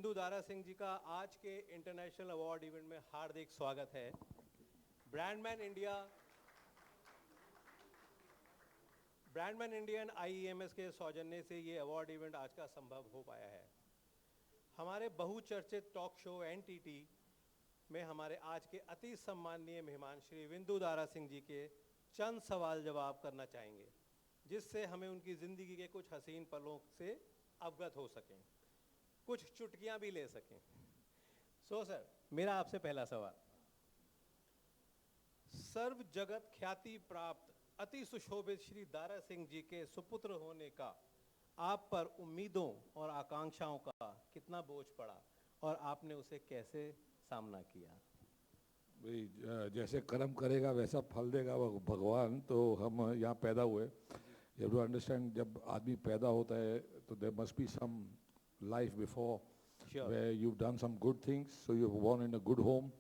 विंदु दारा सिंह जी का आज के इंटरनेशनल अवार्ड इवेंट में हार्दिक स्वागत है। ब्रांडमैन इंडियन आईईएमएस के सौजन्य से ये अवार्ड इवेंट आज का संभव हो पाया है। हमारे बहुचर्चित टॉक शो एनटीटी में हमारे आज के अति सम्माननीय मेहमान श्री विंदु दारा सिंह जी के चंद सवाल जवाब करना चाहेंगे, जिससे हमें उनकी ज़िंदगी के कुछ हसीन पलों से अवगत हो सकें, कुछ चुटकियां भी ले सकें। सर, मेरा आपसे पहला सवाल, सर्व जगत ख्याति प्राप्त अति सुशोभित श्री दारा सिंह जी के सुपुत्र होने का आप पर उम्मीदों और आकांक्षाओं का कितना बोझ पड़ा और आपने उसे कैसे सामना किया? भाई जैसे कर्म करेगा वैसा फल देगा वो भगवान। तो हम यहाँ पैदा हुए, यू हैव टू अंडरस्टैंड, जब आदमी पैदा होता है तो there must be some life before, where you've done some good things, so you're born in a good home,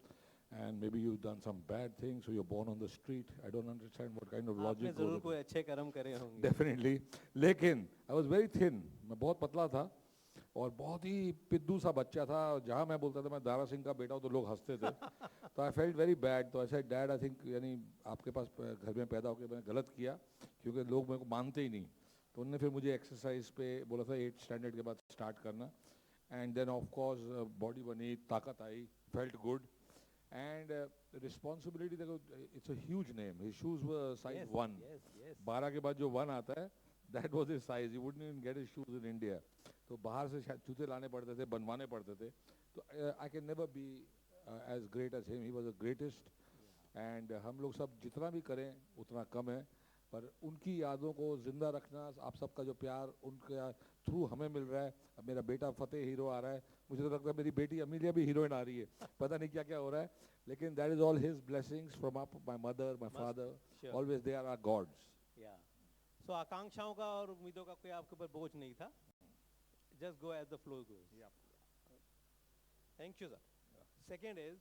and maybe you've done some bad things, so you're born on the street. I don't understand what kind of logic आपने ज़रूर कोई अच्छे कर्म करे होंगे। Definitely, लेकिन I was very thin, मैं बहुत पतला था और बहुत ही पिद्दू सा बच्चा था। जहाँ मैं बोलता था मैं दारा सिंह का बेटा हूँ तो लोग हंसते थे। तो I felt very bad। तो ऐसा डैड, I think, यानी आपके पास घर में पैदा होकर मैंने गलत किया, क्योंकि लोग मेरे को मानते ही नहीं। तो उन्होंने फिर मुझे एक्सरसाइज पे बोला था 8th स्टैंडर्ड के बाद स्टार्ट करना, and then of course body बनी, ताकत आई, फेल्ट गुड, एंड रिस्पॉन्सिबिलिटी। देखो, it's a huge name, his shoes were size 1। 12 के बाद जो 1 आता है, that was his size. He wouldn't even get his shoes in India. तो बाहर से जूते लाने पड़ते थे, बनवाने पड़ते थे। तो I can never be as great as him. He was the greatest. And हम लोग सब जितना भी करें उतना कम है, पर उनकी यादों को जिंदा रखना, आप सबका जो प्यार उनके थ्रू हमें मिल रहा है। अब मेरा बेटा फतेह हीरो आ रहा है, मुझे तो लगता है मेरी बेटी अमीलिया भी हीरोइन आ रही है, पता नहीं क्या क्या हो रहा है, लेकिन that is all his blessings from my mother, my father, always they are our gods. So आकांक्षाओं का और उम्मीदों का कोई आपके ऊपर बोझ नहीं था, just go as the flow goes. Thank you sir. Second is,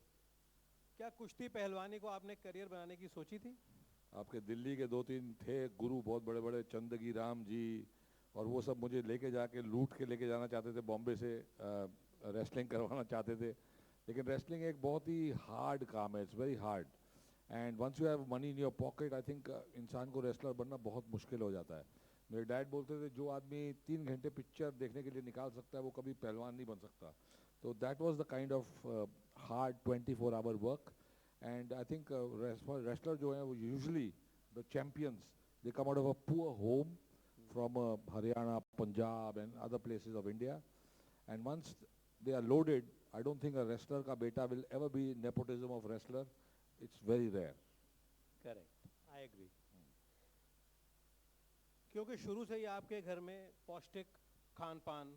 क्या कुश्ती पहलवानी को आपने करियर बनाने की सोची थी? आपके दिल्ली के 2-3 थे गुरु, बहुत बड़े बड़े, चंदगी राम जी, और वो सब मुझे लेके जाके लूट के लेके जाना चाहते थे बॉम्बे से, रेसलिंग करवाना चाहते थे। लेकिन रेसलिंग एक बहुत ही हार्ड काम है, it's very hard, and once you have money in your pocket, I think इंसान को रेसलर बनना बहुत मुश्किल हो जाता है। मेरे डैड बोलते थे जो आदमी 3 घंटे पिक्चर देखने के लिए निकाल सकता है वो कभी पहलवान नहीं बन सकता। तो that was the kind of hard 24 hour work. And I think wrestler जो हैं वो usually the champions, they come out of a poor home from Haryana, Punjab and other places of India, and once they are loaded, I don't think a wrestler का बेटा will ever be nepotism of wrestler. It's very rare. Correct, I agree. क्योंकि शुरू से ही आपके घर में पौष्टिक खान पान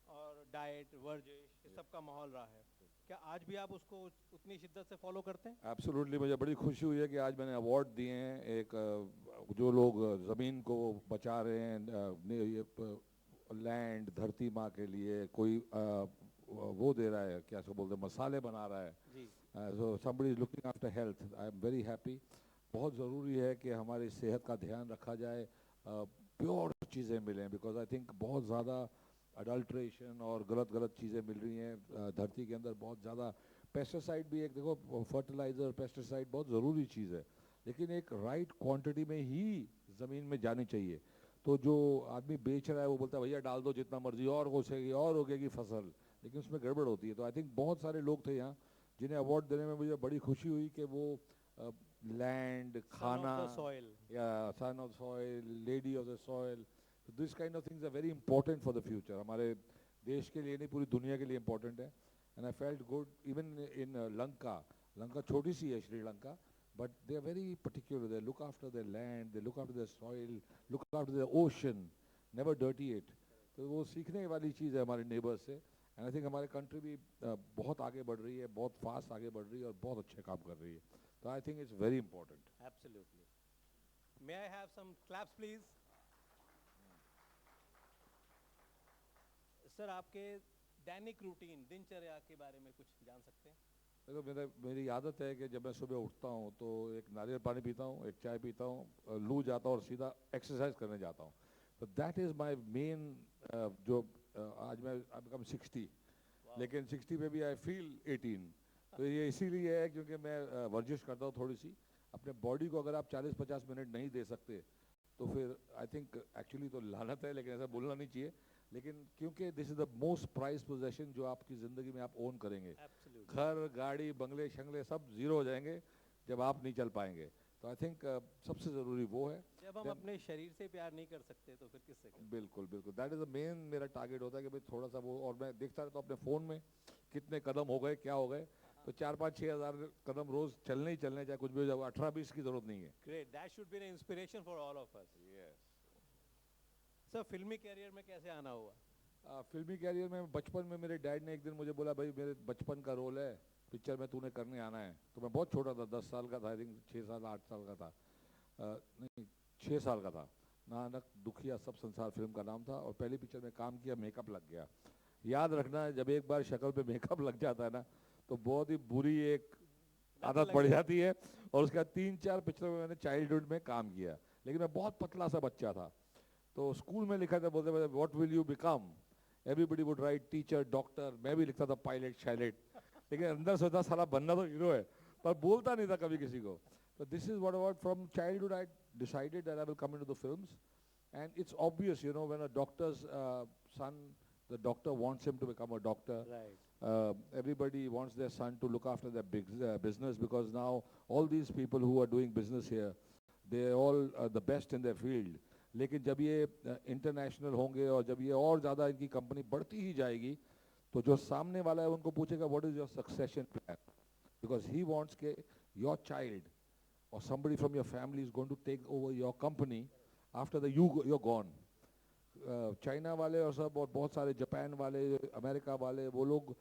और डाइट, वर्जिश, ये सब का माहौल रहा है। क्या आज भी आप उसको उतनी शिद्दत से फॉलो करते हैं? एब्सोल्युटली। मुझे बड़ी खुशी हुई है कि आज मैंने अवार्ड दिए हैं। एक जो लोग ज़मीन को बचा रहे हैं, लैंड, धरती माँ के लिए, कोई वो दे रहा है, क्या सो बोलते हैं, मसाले बना रहा है, so somebody is looking after health. I am very happy. बहुत ज़रूरी है कि हमारी सेहत का ध्यान रखा जाए, प्योर चीज़ें मिलें, बिकॉज आई थिंक बहुत ज़्यादा अडल्ट्रेशन और गलत चीज़ें मिल रही हैं धरती के अंदर। बहुत ज़्यादा पेस्टिसाइड भी, एक देखो, फर्टिलाइज़र, पेस्टिसाइड बहुत ज़रूरी चीज़ है, लेकिन एक राइट क्वांटिटी में ही ज़मीन में जानी चाहिए। तो जो आदमी बेच रहा है वो बोलता है भैया डाल दो जितना मर्जी और उगेगी फसल, लेकिन उसमें गड़बड़ होती है। तो आई थिंक बहुत सारे लोग थे यहाँ जिन्हें अवार्ड देने में मुझे बड़ी खुशी हुई कि वो लैंड, खाना, या son of soil, lady of the soil, this kind of things are very important for the future. हमारे देश के लिए नहीं, पूरी दुनिया के लिए इंपॉर्टेंट है। And I felt good even in Lanka छोटी सी है Sri Lanka, but they are very particular. They look after their land, they look after their soil, look after their ocean, never dirty it. तो वो सीखने वाली चीज़ है हमारे नेबर्स से। एंड आई थिंक हमारे कंट्री भी बहुत आगे बढ़ रही है, बहुत फास्ट आगे बढ़ रही है और बहुत अच्छे काम कर रही है। तो I think it's very important. Absolutely. May I have some claps please? Sir, आपके दैनिक रूटीन, दिनचर्या के बारे में कुछ जान सकते हैं? देखो, मेरी आदत है कि जब मैं सुबह उठता हूँ तो एक नारियल पानी पीता हूँ, एक चाय पीता हूँ, लू जाता हूँ और सीधा एक्सरसाइज करने जाता हूँ। तो दैट इज़ माय मेन। जो आज मैं आई बिकम 60, लेकिन 60 पे भी आई फील 18। तो ये इसीलिए है क्योंकि मैं वर्जिश करता हूँ थोड़ी सी। अपने बॉडी को अगर आप 40-50 मिनट नहीं दे सकते तो फिर आई थिंक एक्चुअली तो लानत है, लेकिन ऐसा बोलना नहीं चाहिए। लेकिन क्योंकि this is the most prized possession जो आपकी ज़िंदगी में आप ओन करेंगे। Absolutely. घर, गाड़ी, बंगले शंगले सब जीरो हो जाएंगे जब आप नहीं चल पाएंगे। तो आई थिंक सबसे ज़रूरी वो है। जब हम Then- अपने शरीर से प्यार नहीं कर सकते तो फिर किससे करें? बिल्कुल बिल्कुल, दैट इज़ द मेन मेरा टारगेट होता है कि भाई थोड़ा सा वो। और मैं देखता रहता हूँ अपने फ़ोन में कितने कदम हो गए, क्या हो गए। तो 4-5-6 हज़ार कदम रोज़ चलने ही चलने, चाहे कुछ भी हो जाए। 18-20 की ज़रूरत नहीं है। Great. That should be an inspiration for all of us. Sir फिल्मी कैरियर में कैसे आना हुआ? फिल्मी कैरियर में बचपन में मेरे डैड ने एक दिन मुझे बोला, भाई मेरे बचपन का रोल है पिक्चर में, तूने करने आना है। तो मैं बहुत छोटा था, 10 साल का था, आई थिंक 6 साल 8 साल का था। नहीं, 6 साल का था। नानक दुखिया सब संसार फिल्म का नाम था। और पहली पिक्चर में काम किया, मेकअप लग गया। याद रखना, जब एक बार शक्ल पे मेकअप लग जाता है ना, तो बहुत ही बुरी एक आदत पड़ जाती है। और उसके बाद 3-4 पिक्चरों में मैंने चाइल्डहुड में काम किया, लेकिन मैं बहुत पतला सा बच्चा था। तो स्कूल में लिखा था, बोलते what will you become. Everybody would write teacher, doctor, मैं भी लिखता था पायलट शायलट। लेकिन अंदर सोचता साला बनना तो हीरो है, पर बोलता नहीं था कभी किसी को। तो this is what about from childhood I decided that I will come into the films. And it's obvious, you know, when a doctor's son, the doctor wants him to become a doctor. Right. Everybody wants their son to look after their business, because now all these people who are doing business here, they are all the best in their field. लेकिन जब ये international होंगे और जब ये और ज़्यादा इनकी कंपनी बढ़ती ही जाएगी, तो जो सामने वाला है उनको पूछेगा what is your succession plan, because he wants के your child or somebody from your family is going to take over your company after you're gone. China वाले और सब, और बहुत सारे जापान वाले, अमेरिका वाले, वो लोग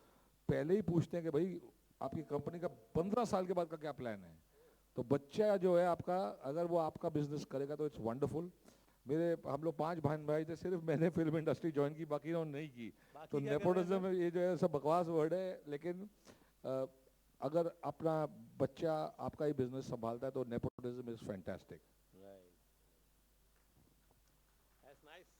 पहले ही पूछते हैं कि भाई आपकी कंपनी का 15 साल के बाद का क्या प्लान है। तो बच्चा जो है आपका, अगर वो आपका बिजनेस करेगा तो इट्स वंडरफुल। हम लोग 5 बहन भाई थे, सिर्फ मैंने फिल्म इंडस्ट्री ज्वाइन की, बाकी उन्होंने नहीं की। बाकी तो क्या कर रहे हैं नेपोटिज्म ये जो है सब बकवास वर्ड है, लेकिन अगर अपना बच्चा आपका ही बिजनेस संभालता है तो nepotism is fantastic. Right. That's nice.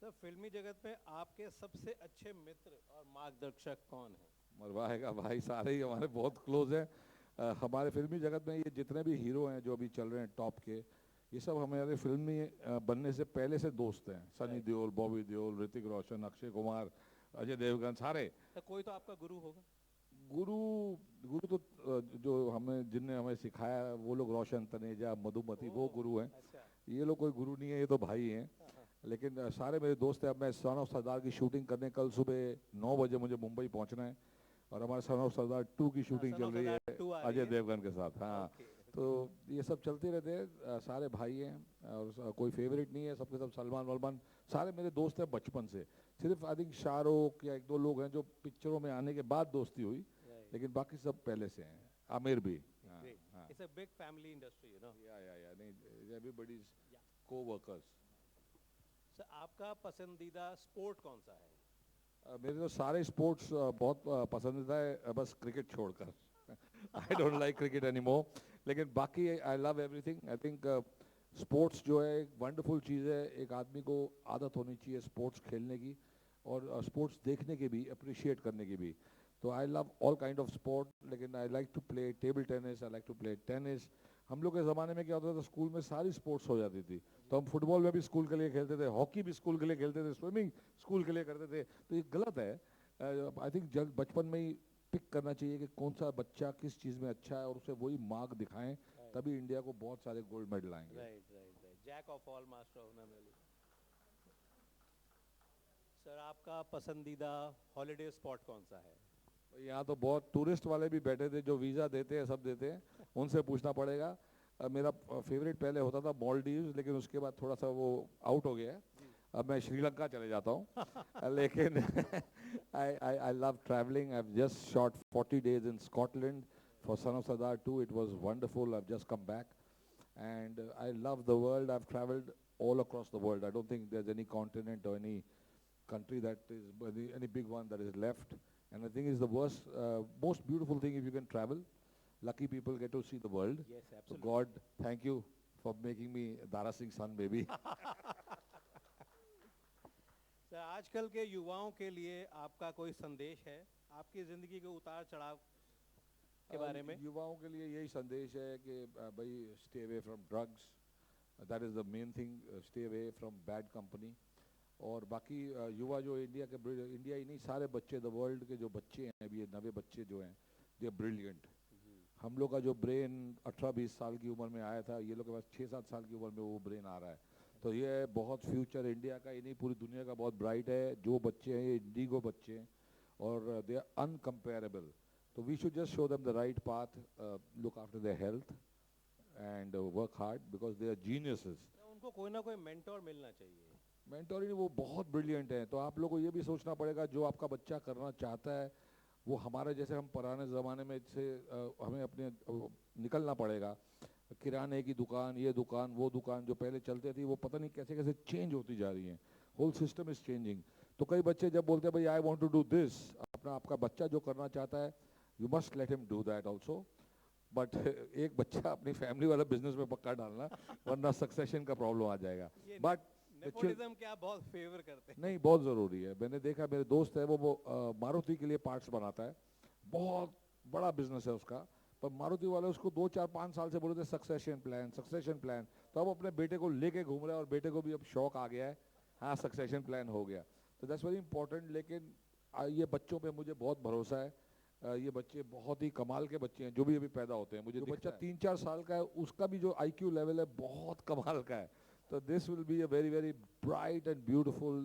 Sir फिल्मी जगत में आपके सबसे अच्छे मित्र और मार्गदर्शक कौन हैं? मरवाएगा भाई, सारे ही हमारे बहुत क्लोज हैं। हमारे फिल्मी जगत में ये जितने भी हीरो हैं जो अभी चल रहे हैं टॉप के, ये सब हमारे फिल्मी बनने से पहले से दोस्त हैं। सनी देओल, बॉबी देओल, ऋतिक रोशन, अक्षय कुमार, अजय देवगन, सारे। तो कोई तो आपका गुरु होगा? गुरु गुरु तो जो जिनने हमें सिखाया वो लोग, रोशन तनेजा, मधुमती, वो गुरु हैं। अच्छा। ये लोग कोई गुरु नहीं है, ये तो भाई हैं। लेकिन सारे मेरे दोस्त हैं। अब मैं सन ऑफ सरदार की शूटिंग करने कल सुबह 9 बजे मुझे मुंबई पहुंचना है, और हमारे सन ऑफ सरदार 2 की शूटिंग सन चल ऑफ रही सरदार है 2 आ रही अजय है? देवगन के साथ। हाँ, Okay. तो ये सब चलते रहते हैं। सारे भाई हैं, और कोई फेवरेट नहीं है, सबके सब सलमान वलमान सारे मेरे दोस्त हैं बचपन से। सिर्फ आई थिंक शाहरुख या 1-2 लोग हैं जो पिक्चरों में आने के बाद दोस्ती हुई, Right. लेकिन बाकी सब पहले से हैं। आमिर भी। Great. It's a big family industry, you know. या नहीं, एवरीबॉडी इज को-वर्कर्स। सर आपका पसंदीदा स्पोर्ट कौन सा है? मेरे तो सारे स्पोर्ट्स बहुत पसंदीदा है, बस क्रिकेट छोड़कर। I don't like cricket anymore, लेकिन बाकी I love everything. I think sports जो है एक वंडरफुल चीज़ है। एक आदमी को आदत होनी चाहिए स्पोर्ट्स खेलने की, और स्पोर्ट्स देखने की भी, अप्रिशिएट करने की भी। तो I love all kind of sport, लेकिन I like to play table tennis, I like to play tennis. हम लोग के ज़माने में क्या होता था, स्कूल में सारी स्पोर्ट्स हो जाती थी, तो हम फुटबॉल में भी स्कूल के लिए खेलते थे, हॉकी भी स्कूल के लिए खेलते थे, स्विमिंग स्कूल के लिए करते थे। तो ये गलत है। आई थिंक जब बचपन में ही पिक करना चाहिए कि कौन सा बच्चा किस चीज़ में अच्छा है, और उसे वही मार्ग दिखाएं, तभी इंडिया को बहुत सारे गोल्ड मेडल आएंगे। Right. Jack of all master of none. Sir आपका पसंदीदा हॉलिडे स्पॉट कौन सा है? यहाँ तो बहुत टूरिस्ट वाले भी बैठे थे जो वीज़ा देते हैं, सब देते हैं, उनसे पूछना पड़ेगा। मेरा फेवरेट पहले होता था मॉलडीव्स, लेकिन उसके बाद थोड़ा सा वो आउट हो गया है। अब मैं श्रीलंका चले जाता हूँ। लेकिन I love travelling. I have just shot 40 days in Scotland for Son of Sardar 2. It was wonderful. I've just come back, and I love the world. I've traveled all across the world. I don't think there's any continent or any country that is any big one that is left. And I think it's the most beautiful thing if you can travel. Lucky people get to see the world. Yes, So absolutely. God, thank you for making me Dara Singh's son, baby. Sir आजकल के युवाओं के लिए आपका कोई संदेश है आपकी ज़िंदगी के उतार चढ़ाव के बारे में? युवाओं के लिए यही संदेश है कि भाई stay away from drugs, that is the main thing, stay away from bad company. और बाकी युवा जो इंडिया ही नहीं, सारे बच्चे द वर्ल्ड के जो बच्चे हैं अभी, ये नवे बच्चे जो हैं, दे आर ब्रिलियंट। हम लोग का जो ब्रेन 18-20 साल की उम्र में आया था, ये लोग के पास 6-7 साल की उम्र में वो ब्रेन आ रहा है। तो ये बहुत फ्यूचर इंडिया का ही नहीं पूरी दुनिया का बहुत ब्राइट है। जो बच्चे हैं ये इंडिगो बच्चे हैं और दे आर अनकम्पेरेबल। तो we should just show them the right path, look after their health and work hard because they are geniuses. उनको कोई ना कोई मेंटोर मिलना चाहिए। मेंटोर ही नहीं, वो बहुत ब्रिलियंट है। तो आप लोग को ये भी सोचना पड़ेगा जो आपका बच्चा करना चाहता है वो हमारे जैसे, हम पुराने ज़माने में से हमें अपने निकलना पड़ेगा। किराने की दुकान, ये दुकान, वो दुकान जो पहले चलते थी वो पता नहीं कैसे कैसे चेंज होती जा रही हैं। Whole system is changing. तो कई बच्चे जब बोलते हैं भाई I want to do this, आपका बच्चा जो करना चाहता है you must let him do that also. But एक बच्चा अपनी फैमिली वाला बिजनेस में पक्का डालना, वरना सक्सेशन का प्रॉब्लम आ जाएगा। बट नेपोटिज्म क्या बहुत फेवर करते हैं? नहीं, बहुत ज़रूरी है। मैंने देखा, मेरे दोस्त है वो मारुति के लिए पार्ट्स बनाता है, बहुत बड़ा बिजनेस है उसका। पर मारुति वाले उसको 2-4-5 साल से बोल रहे थे सक्सेशन प्लान, सक्सेशन प्लान। तो अब अपने बेटे को लेके घूम रहा है और बेटे को भी अब शौक आ गया है, हाँ सक्सेशन प्लान हो गया। तो दैट्स वेरी इंपॉर्टेंट। लेकिन ये बच्चों पे मुझे बहुत भरोसा है। ये बच्चे बहुत ही कमाल के बच्चे हैं जो भी अभी पैदा होते हैं। मुझे जो बच्चा 3-4 साल का है उसका भी जो IQ लेवल है बहुत कमाल का है। So this will be a very, very bright and beautiful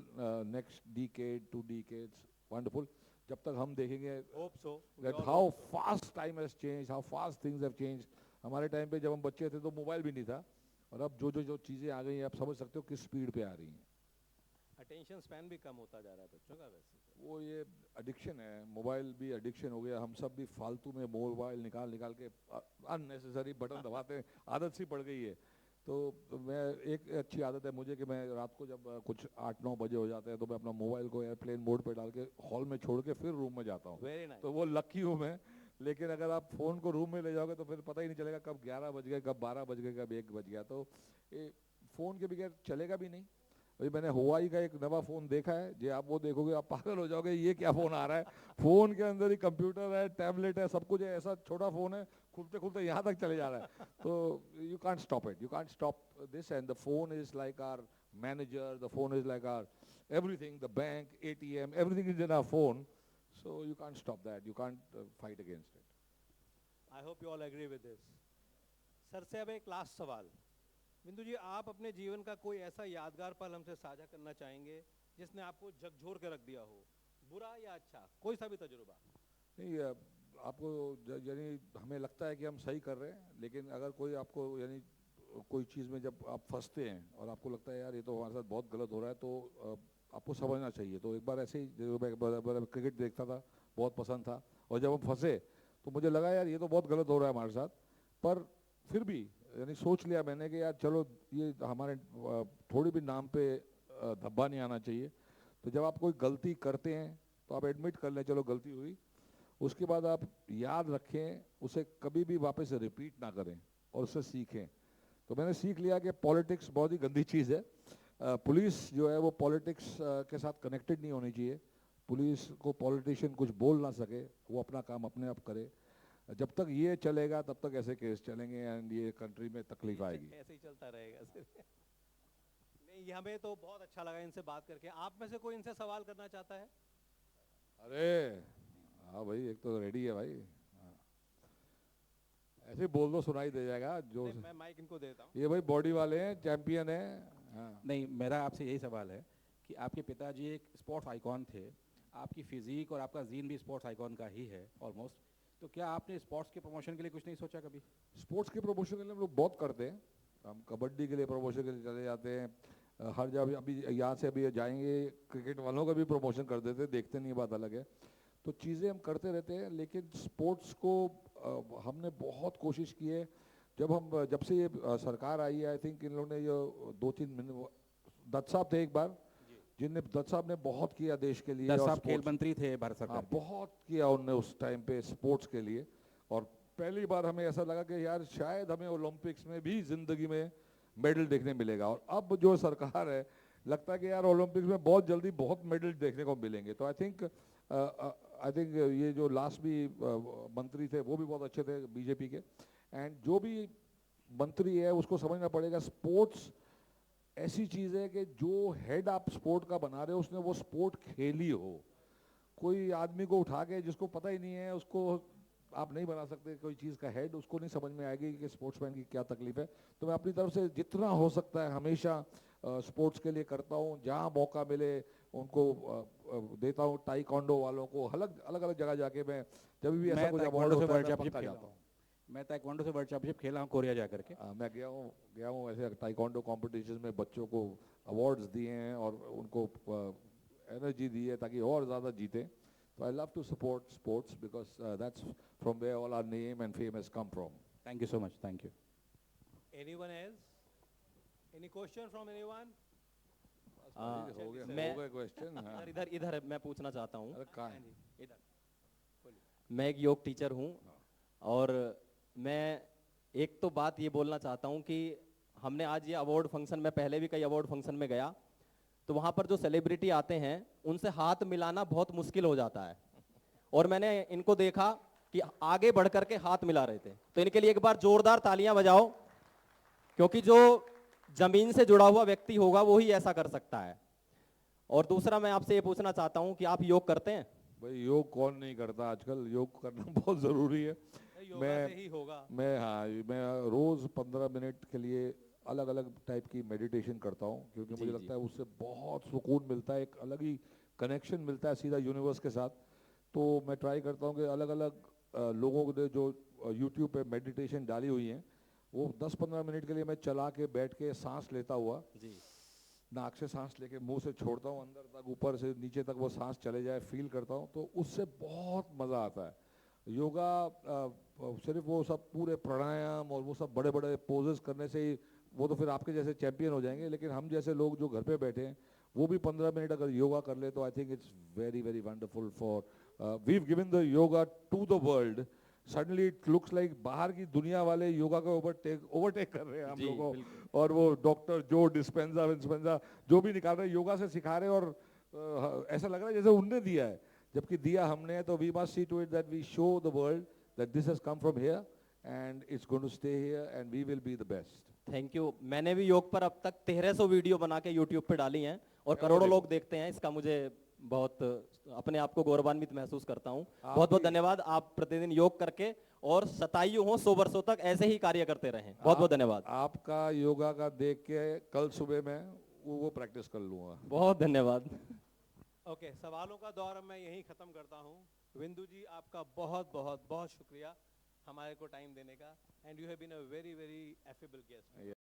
next decade, 2 decades, wonderful. जब तक हम देखेंगे Hope so. that how fast time has changed, how fast things have changed. हमारे टाइम पे जब हम बच्चे थे तो मोबाइल भी नहीं था, और अब जो चीज़ें आ गई हैं आप समझ सकते हो किस स्पीड पे आ रही हैं। अटेंशन स्पैन भी कम होता जा रहा है बच्चों का वैसे। वो ये एडिक्शन है, मोबाइल भी एडिक्शन हो गया। हम सब भी फालतू में मोबाइल निकाल निकाल के अननेसेसरी बटन दबाते हैं, आदत सी पड़ गई है। तो मैं, एक अच्छी आदत है मुझे कि मैं रात को जब कुछ 8-9 बजे हो जाते हैं तो मैं अपना मोबाइल को एयरप्लेन मोड पे डाल के हॉल में छोड़ के फिर रूम में जाता हूँ। Very nice. तो वो लकी हूँ मैं। लेकिन अगर आप फ़ोन को रूम में ले जाओगे तो फिर पता ही नहीं चलेगा कब 11 बज गए, कब 12 बज गए, कब 1 बज गया। तो फ़ोन के बगैर चलेगा भी नहीं। अभी मैंने हुआई का एक नवा फ़ोन देखा है, जो आप वो देखोगे आप पागल हो जाओगे, ये क्या फ़ोन आ रहा है। फ़ोन के अंदर ही कंप्यूटर है, टैबलेट है, सब कुछ है। ऐसा छोटा फ़ोन है, खुलते खुलते यहाँ तक चले जा रहा है। तो you can't stop it, you can't stop this. And the phone is like our manager, the phone is like our everything, the bank, ATM, everything is in our phone. So you can't stop that, you can't fight against it. I hope you all agree with this. Sir से अब एक last सवाल। बिंदु जी, आप अपने जीवन का कोई ऐसा यादगार पल हमसे साझा करना चाहेंगे जिसने आपको झकझोर के रख दिया हो, बुरा या अच्छा, कोई सा भी तजुर्बा? नहीं, आपको यानी हमें लगता है कि हम सही कर रहे हैं, लेकिन अगर कोई आपको यानी कोई चीज़ में जब आप फंसते हैं और आपको लगता है यार ये तो हमारे साथ बहुत गलत हो रहा है, तो आपको समझना चाहिए। तो एक बार ऐसे ही मैं क्रिकेट देखता था, बहुत पसंद था, और जब हम फंसे तो मुझे लगा यार ये तो बहुत गलत हो रहा है हमारे साथ। पर फिर भी यानी सोच लिया मैंने कि यार चलो ये हमारे थोड़ी भी नाम पे धब्बा नहीं आना चाहिए। तो जब आप कोई गलती करते हैं तो आप एडमिट कर लें चलो गलती हुई, उसके बाद आप याद रखें, उसे कभी भी वापस रिपीट ना करें और उससे सीखें। तो मैंने सीख लिया कि पॉलिटिक्स बहुत ही गंदी चीज़ है। पुलिस जो है वो पॉलिटिक्स के साथ कनेक्टेड नहीं होनी चाहिए। पुलिस को पॉलिटिशियन कुछ बोल ना सके, वो अपना काम अपने आप करे। जब तक ये चलेगा तब तक ऐसे केस चलेंगे एंड ये कंट्री में तकलीफ आएगी। ऐसे ही चलता रहेगा सर। नहीं, हमें तो बहुत अच्छा लगा इनसे बात करके। आप में से कोई इनसे सवाल करना चाहता है? अरे हाँ भाई, एक तो रेडी है भाई, ऐसे ही बोल दो सुनाई दे जाएगा। जो मैं माइक इनको देता हूँ। ये भाई बॉडी वाले हैं, चैंपियन हैं। हाँ। नहीं, मेरा आपसे यही सवाल है कि आपके पिताजी एक स्पोर्ट्स आइकॉन थे, आपकी फिजिक और आपका जीन भी स्पोर्ट्स आइकॉन का ही है ऑलमोस्ट। तो क्या आपने स्पोर्ट्स के प्रमोशन के लिए कुछ नहीं सोचा कभी? स्पोर्ट्स के प्रमोशन के लिए हम लोग बहुत करते हैं। हम कबड्डी के लिए प्रमोशन के लिए चले जाते हैं, हर जगह। अभी यहाँ से अभी जाएंगे, क्रिकेट वालों का भी प्रमोशन कर देते हैं, देखते नहीं, बात अलग है। तो चीज़ें हम करते रहते हैं, लेकिन स्पोर्ट्स को हमने बहुत कोशिश की है। जब से ये सरकार आई है, आई थिंक इन लोगों ने ये 2-3 महीने, दत्त साहब थे एक बार, दत्त साहब ने बहुत किया देश के लिए। दत्त साहब खेल मंत्री थे भारत सरकार के। बहुत किया उनने उस टाइम पे स्पोर्ट्स के लिए। और पहली बार हमें ऐसा लगा कि यार शायद हमें ओलंपिक्स में भी जिंदगी में मेडल देखने मिलेगा। और अब जो सरकार है, लगता है कि यार ओलंपिक्स में बहुत जल्दी बहुत मेडल देखने को मिलेंगे। तो आई थिंक ये जो लास्ट भी मंत्री थे वो भी बहुत अच्छे थे बीजेपी के। एंड जो भी मंत्री है उसको समझना पड़ेगा स्पोर्ट्स ऐसी चीज़ है कि जो हेड आप स्पोर्ट का बना रहे हो उसने वो स्पोर्ट खेली हो। कोई आदमी को उठा के जिसको पता ही नहीं है उसको आप नहीं बना सकते कोई चीज़ का हेड, उसको नहीं समझ में आएगी कि स्पोर्ट्समैन की क्या तकलीफ है। तो मैं अपनी तरफ से जितना हो सकता है हमेशा स्पोर्ट्स के लिए करता हूँ, जहाँ मौका मिले उनको देता हूँ। टाइकोंडो वालों को अलग अलग जगह जाके मैं जब भी ऐसा कुछ अवार्ड होता है मैं पक्का जाता हूँ। मैं ताइक्वांडो से वर्ल्ड चैंपियनशिप खेला हूँ कोरिया जा करके। मैं गया हूँ ऐसे टाइकोंडो कॉम्पिटिशन में बच्चों को अवार्ड्स दिए हैं और उनको एनर्जी दी है ताकि और ज़्यादा जीते। So I love to support sports because that's from where all our name and fame has come from. Thank you so much. Thank you. Anyone else? Any question from anyone? हो गया मैं- हो गया क्वेश्चन। इधर इधर इधर मैं पूछना चाहता हूँ। अरे कहाँ है? इधर मैं एक योग टीचर हूँ और मैं एक तो बात ये बोलना चाहता हूँ कि हमने आज ये अवार्ड फंक्शन में पहले भी कई अवार्ड फंक्शन में गया तो वहाँ पर जो सेलिब्रिटी आते हैं उनसे हाथ मिलाना बहुत मुश्किल हो जाता है और मैंने इनको देखा कि आगे बढ़ करके हाथ मिला रहे थे। तो इनके लिए एक बार जोरदार तालियां बजाओ क्योंकि जो जमीन से जुड़ा हुआ व्यक्ति होगा वो ही ऐसा कर सकता है। और दूसरा मैं आपसे ये पूछना चाहता हूँ कि आप योग करते हैं? भाई योग कौन नहीं करता, आजकल योग करना बहुत ज़रूरी है। योगा से ही होगा। मैं रोज़ 15 मिनट के लिए अलग अलग टाइप की मेडिटेशन करता हूँ क्योंकि मुझे लगता है उससे बहुत सुकून मिलता है, एक अलग ही कनेक्शन मिलता है सीधा यूनिवर्स के साथ। तो मैं ट्राई करता हूँ कि अलग अलग लोगों ने जो यूट्यूब पे मेडिटेशन डाली हुई हैं वो 10-15 मिनट के लिए मैं चला के बैठ के सांस लेता हुआ जी। नाक से सांस लेके मुंह से छोड़ता हूँ अंदर तक, ऊपर से नीचे तक वो सांस चले जाए फील करता हूँ, तो उससे बहुत मज़ा आता है। योगा सिर्फ वो सब पूरे प्राणायाम और वो सब बड़े बड़े पोजेस करने से ही वो तो फिर आपके जैसे चैंपियन हो जाएंगे, लेकिन हम जैसे लोग जो घर पे बैठे हैं वो भी 15 मिनट अगर योगा कर ले तो I think it's very very wonderful for we have given the yoga to the world. Suddenly it looks like बाहर की दुनिया वाले योगा को ओवरटेक कर रहे हैं हम लोगों को, और वो डॉक्टर जो डिस्पेंजा जो भी निकाल रहे हैं योगा से सिखा रहे हैं और ऐसा लग रहा है जैसे उनने दिया है, जबकि दिया हमने। तो we must see to it that we show the world that this has come from here and it's going to stay here and we will be the best. Thank you. मैंने भी योग पर अब तक 1300 वीडियो बना के YouTube पे डाली हैं और करोड़ों लोग देखते हैं। इसका मुझे बहुत अपने आप को गौरवान्वित महसूस करता हूँ। बहुत बहुत धन्यवाद। आप प्रतिदिन योग करके और शतायु हो 100 वर्षों तक ऐसे ही कार्य करते रहें। बहुत बहुत धन्यवाद। आपका योगा का देख के कल सुबह मैं वो प्रैक्टिस कर लूंगा। बहुत धन्यवाद। ओके, सवालों का दौर मैं यहीं ख़त्म करता हूँ। विंदु जी, आपका बहुत बहुत बहुत शुक्रिया हमारे को टाइम देने का, and you have been a very very affable guest.